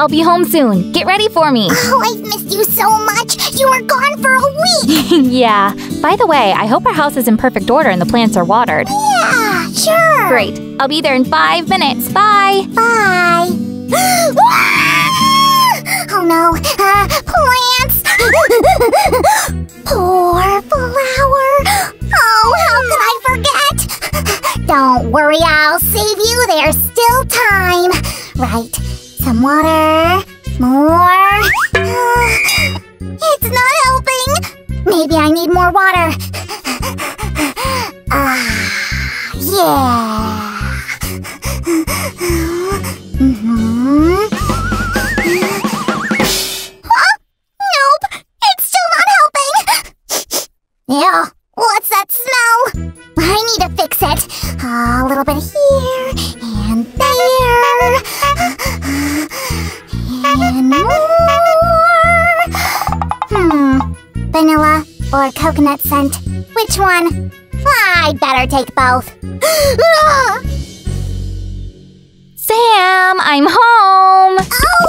I'll be home soon. Get ready for me. Oh, I've missed you so much. You were gone for a week. Yeah. By the way, I hope our house is in perfect order and the plants are watered. Yeah, sure. Great. I'll be there in 5 minutes. Bye. Bye. Oh no, plants. Poor flower. Oh, how could I forget? Don't worry, I'll save you. There's still time. Right, some water. More. It's not helping. Maybe I need more water. Yeah. Nope, it's still not helping. Yeah, what's that smell? I need to fix it. A little bit here and there. And more. Vanilla or coconut scent? Which one? I'd better take both. Sam, I'm home.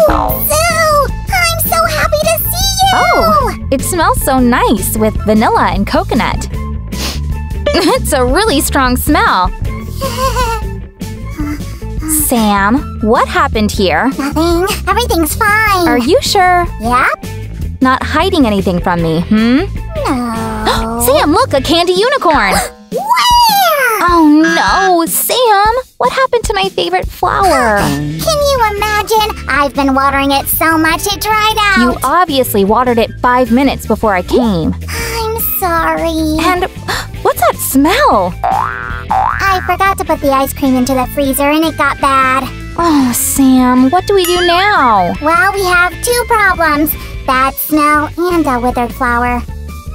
Oh, Sue! I'm so happy to see you! Oh, it smells so nice with vanilla and coconut. It's a really strong smell. Sam, what happened here? Nothing. Everything's fine. Are you sure? Yep. Not hiding anything from me, No. Sam, look, a candy unicorn. Where? Oh no, Sam! What happened to my favorite flower? Can you imagine? I've been watering it so much it dried out. You obviously watered it 5 minutes before I came. I'm sorry. And what's that smell? I forgot to put the ice cream into the freezer and it got bad. Oh, Sam, what do we do now? Well, we have 2 problems. Bad smell and a withered flower.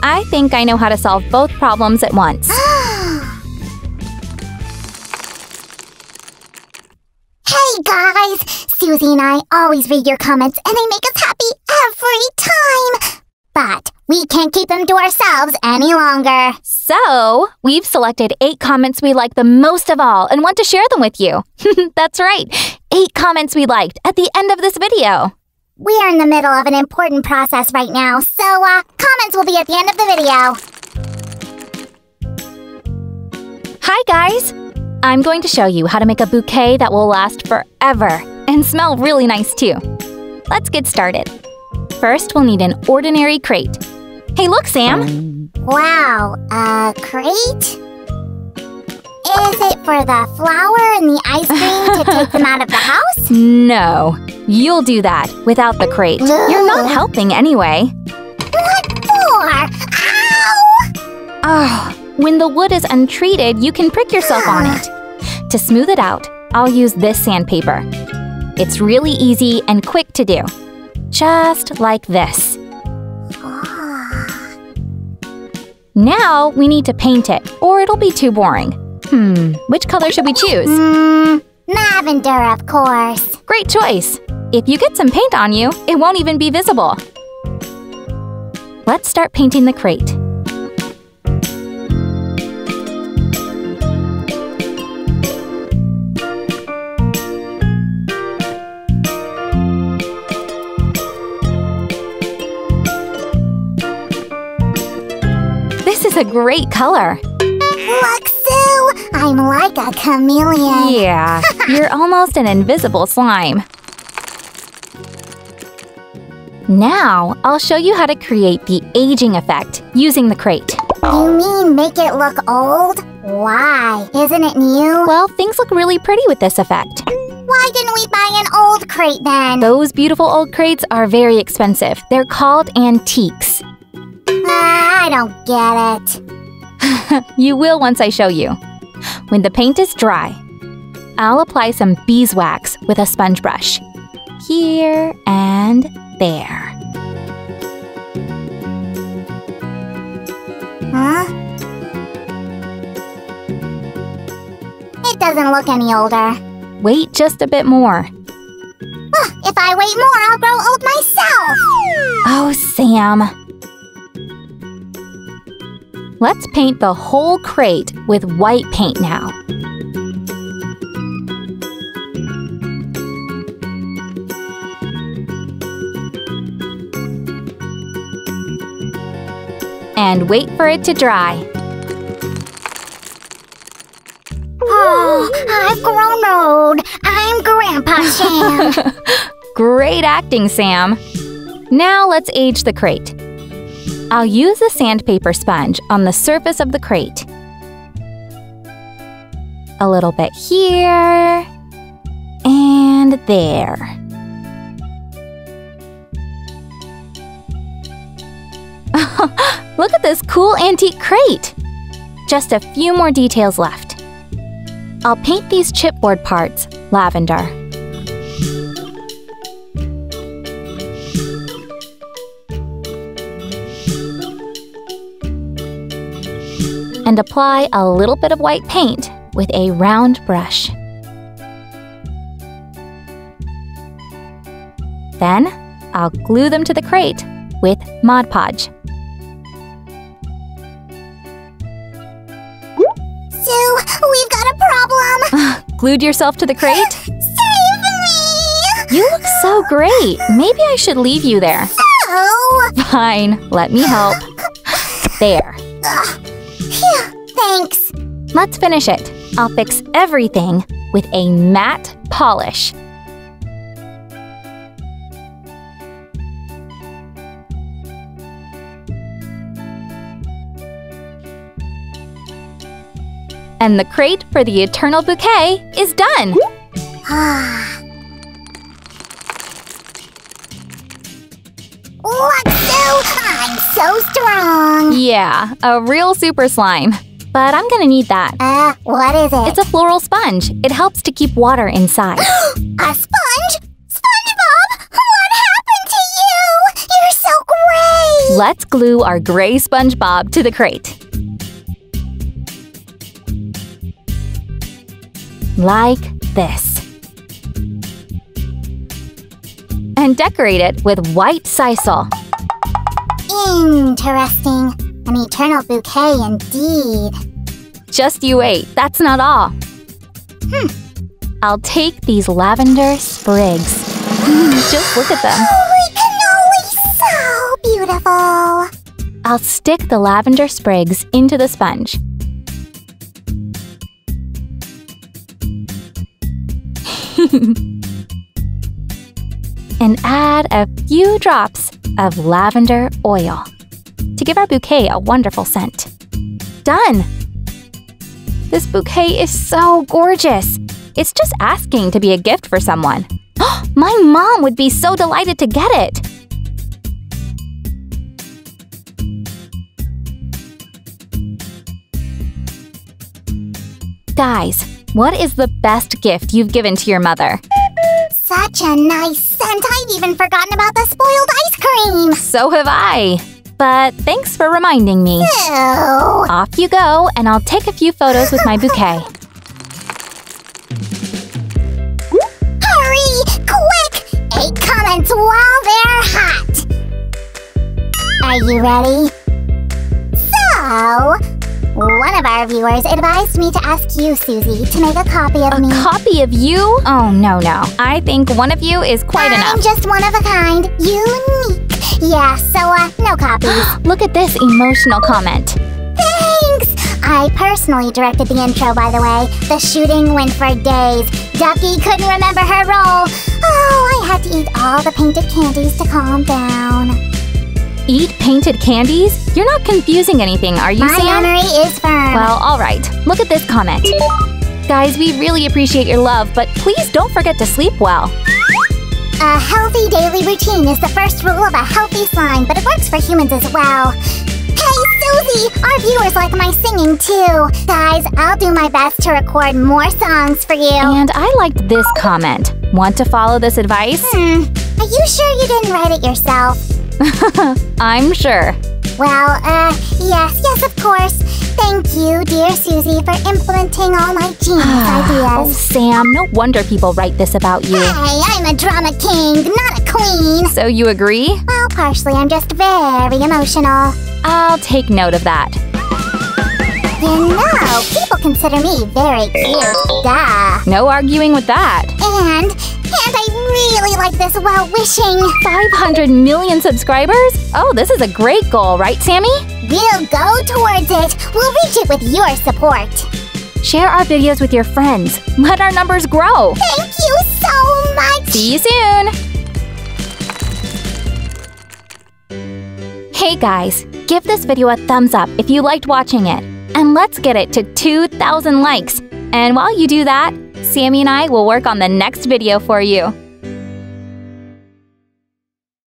I think I know how to solve both problems at once. Hey guys! Susie and I always read your comments and they make us happy every time! But we can't keep them to ourselves any longer. So, we've selected 8 comments we like the most of all and want to share them with you. That's right, 8 comments we liked at the end of this video. We are in the middle of an important process right now, so comments will be at the end of the video. Hi guys! I'm going to show you how to make a bouquet that will last forever and smell really nice too. Let's get started. First, we'll need an ordinary crate. Hey, look, Sam! Wow, a crate? Is it for the flower and the ice cream to take them out of the house? No, you'll do that without the crate. You're not helping anyway. What for? Ow! Oh, when the wood is untreated, you can prick yourself on it. To smooth it out, I'll use this sandpaper. It's really easy and quick to do. Just like this. Now we need to paint it, or it'll be too boring. Which color should we choose? Lavender, of course. Great choice. If you get some paint on you, it won't even be visible. Let's start painting the crate. This is a great color. Look, Sue! I'm like a chameleon. Yeah, you're almost an invisible slime. Now, I'll show you how to create the aging effect using the crate. You mean make it look old? Why? Isn't it new? Well, things look really pretty with this effect. Why didn't we buy an old crate then? Those beautiful old crates are very expensive. They're called antiques. I don't get it. You will once I show you. When the paint is dry, I'll apply some beeswax with a sponge brush. Here and there. Huh? It doesn't look any older. Wait just a bit more. If I wait more, I'll grow old myself. Oh, Sam. Let's paint the whole crate with white paint now. and wait for it to dry. Oh, I've grown old. I'm Grandpa Sam. Great acting, Sam. Now let's age the crate. I'll use a sandpaper sponge on the surface of the crate. A little bit here and there. Look at this cool antique crate! Just a few more details left. I'll paint these chipboard parts lavender. And apply a little bit of white paint with a round brush. Then, I'll glue them to the crate with Mod Podge. Sue, we've got a problem. Glued yourself to the crate? Save me! You look so great. Maybe I should leave you there. Oh! Fine, let me help. There. Phew, thanks. Let's finish it. I'll fix everything with a matte polish. And the crate for the eternal bouquet is done! Look, Sue! I'm so strong! Yeah, a real super slime. But I'm gonna need that. What is it? It's a floral sponge. It helps to keep water inside. A sponge? SpongeBob! What happened to you? You're so gray! Let's glue our gray SpongeBob to the crate. Like this. And decorate it with white sisal. Interesting. An eternal bouquet indeed. Just you wait, that's not all. I'll take these lavender sprigs. Just look at them. Holy cannoli, so beautiful. I'll stick the lavender sprigs into the sponge. And add a few drops of lavender oil to give our bouquet a wonderful scent. Done! This bouquet is so gorgeous. It's just asking to be a gift for someone. My mom would be so delighted to get it. Guys, what is the best gift you've given to your mother? Such a nice scent. I'd even forgotten about the spoiled ice cream. So have I. But thanks for reminding me. Ew. Off you go, and I'll take a few photos with my bouquet. Hurry! Quick! 8 comments while they're hot. Are you ready? So, one of our viewers advised me to ask you, Susie, to make a copy of me. A copy of you? Oh, no. I think one of you is quite enough. I'm just one of a kind. Unique. Yeah, so, no copies. Look at this emotional comment. Thanks! I personally directed the intro, by the way. The shooting went for days. Ducky couldn't remember her role. Oh, I had to eat all the painted candies to calm down. Eat painted candies? You're not confusing anything, are you, Sam? My memory is firm. Well, all right. Look at this comment. Guys, we really appreciate your love, but please don't forget to sleep well. A healthy daily routine is the first rule of a healthy slime, but it works for humans as well. Hey, Susie! Our viewers like my singing, too. Guys, I'll do my best to record more songs for you. And I liked this comment. Want to follow this advice? Are you sure you didn't write it yourself? I'm sure. Well, yes, of course. Thank you, dear Susie, for implementing all my genius Oh, ideas. Sam, no wonder people write this about you. Hey, I'm a drama king, not a queen. So you agree? Well, partially, I'm just very emotional. I'll take note of that. You know, people consider me very cute. Duh. No arguing with that. And I really like this while wishing. 500 million subscribers? Oh, this is a great goal, right, Sammy? We'll go towards it. We'll reach it with your support. Share our videos with your friends. Let our numbers grow. Thank you so much. See you soon. Hey guys, give this video a thumbs up if you liked watching it. And let's get it to 2,000 likes. And while you do that, Sammy and I will work on the next video for you.